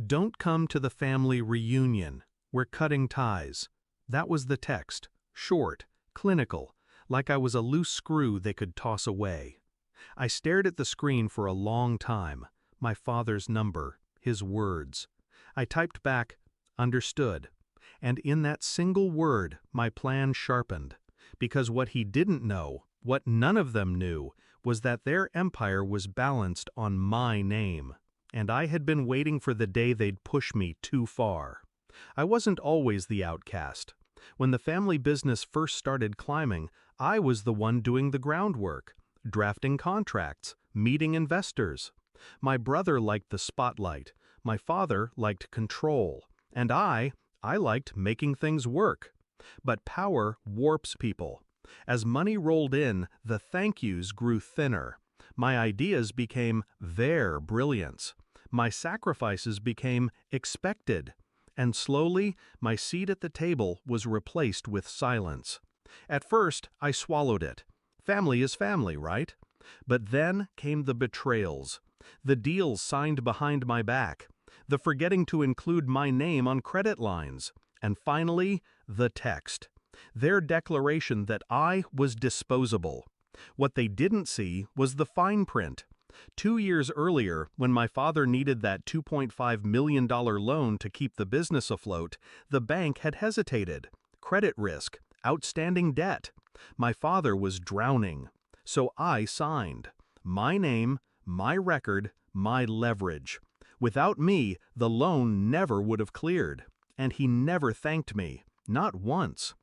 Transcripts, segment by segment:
Don't come to the family reunion. We're cutting ties. That was the text. Short, clinical, like I was a loose screw they could toss away. I stared at the screen for a long time. My father's number, his words. I typed back, understood. And in that single word, my plan sharpened. Because what he didn't know, what none of them knew, was that their empire was balanced on my name. And I had been waiting for the day they'd push me too far. I wasn't always the outcast. When the family business first started climbing, I was the one doing the groundwork, drafting contracts, meeting investors. My brother liked the spotlight, my father liked control, and I liked making things work. But power warps people. As money rolled in, the thank yous grew thinner. My ideas became their brilliance. My sacrifices became expected. And slowly, my seat at the table was replaced with silence. At first, I swallowed it. Family is family, right? But then came the betrayals, the deals signed behind my back, the forgetting to include my name on credit lines, and finally, the text. Their declaration that I was disposable. What they didn't see was the fine print. 2 years earlier, when my father needed that $2.5 million loan to keep the business afloat, the bank had hesitated. Credit risk, outstanding debt. My father was drowning. So I signed. My name, my record, my leverage. Without me, the loan never would have cleared. And he never thanked me, not once.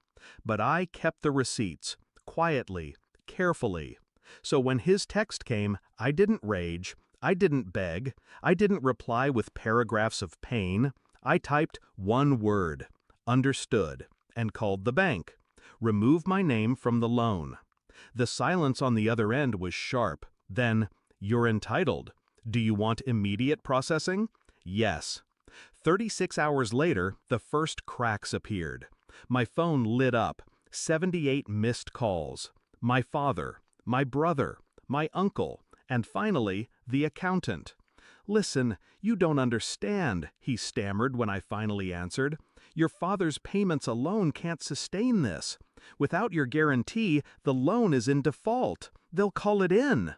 But I kept the receipts, quietly, carefully. So when his text came, I didn't rage, I didn't beg, I didn't reply with paragraphs of pain. I typed one word, understood, and called the bank. Remove my name from the loan. The silence on the other end was sharp. Then, you're entitled. Do you want immediate processing? Yes. 36 hours later, the first cracks appeared. My phone lit up, 78 missed calls. My father, my brother, my uncle, and finally, the accountant. "Listen, you don't understand," he stammered when I finally answered. "Your father's payments alone can't sustain this. Without your guarantee, the loan is in default. They'll call it in."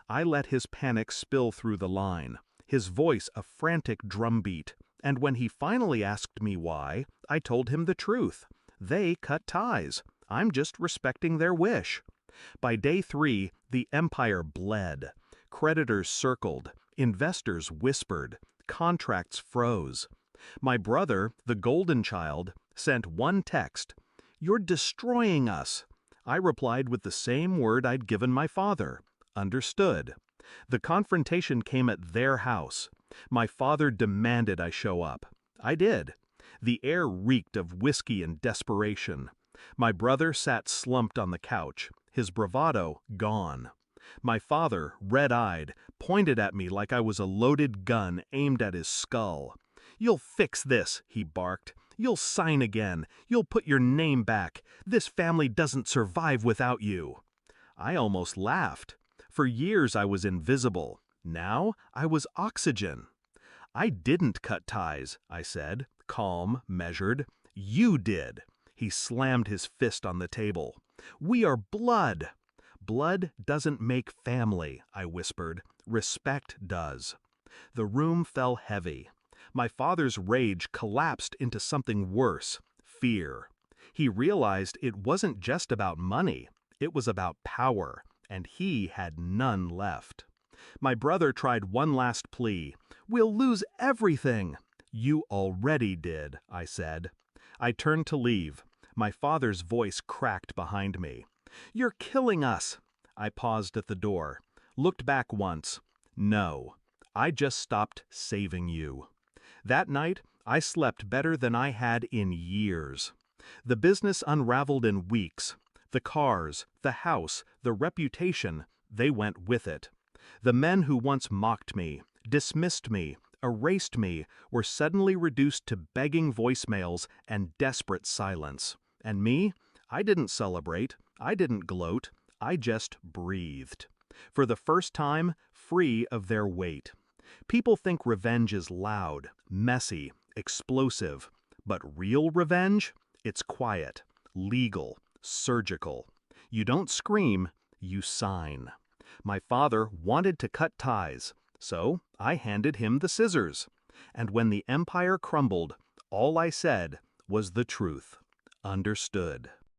I let his panic spill through the line, his voice a frantic drumbeat. And when he finally asked me why, I told him the truth. They cut ties. I'm just respecting their wish. By day 3, the empire bled. Creditors circled. Investors whispered. Contracts froze. My brother, the golden child, sent one text. "You're destroying us." I replied with the same word I'd given my father. Understood. The confrontation came at their house. My father demanded I show up. I did. The air reeked of whiskey and desperation. My brother sat slumped on the couch, his bravado gone. My father, red-eyed, pointed at me like I was a loaded gun aimed at his skull. "You'll fix this," he barked. "You'll sign again. You'll put your name back. This family doesn't survive without you." I almost laughed. For years I was invisible. Now I was oxygen. "I didn't cut ties," I said, calm, measured. "You did." He slammed his fist on the table. "We are blood." "Blood doesn't make family," I whispered. "Respect does." The room fell heavy. My father's rage collapsed into something worse, fear. He realized it wasn't just about money. It was about power, and he had none left. My brother tried one last plea. "We'll lose everything." "You already did," I said. I turned to leave. My father's voice cracked behind me. "You're killing us." I paused at the door, looked back once. No, I just stopped saving you. That night, I slept better than I had in years. The business unraveled in weeks. The cars, the house, the reputation, they went with it. The men who once mocked me, dismissed me, erased me, were suddenly reduced to begging voicemails and desperate silence. And me? I didn't celebrate. I didn't gloat. I just breathed. For the first time, free of their weight. People think revenge is loud, messy, explosive. But real revenge? It's quiet, legal, surgical. You don't scream, you sign. My father wanted to cut ties, so I handed him the scissors. And when the empire crumbled, all I said was the truth. Understood.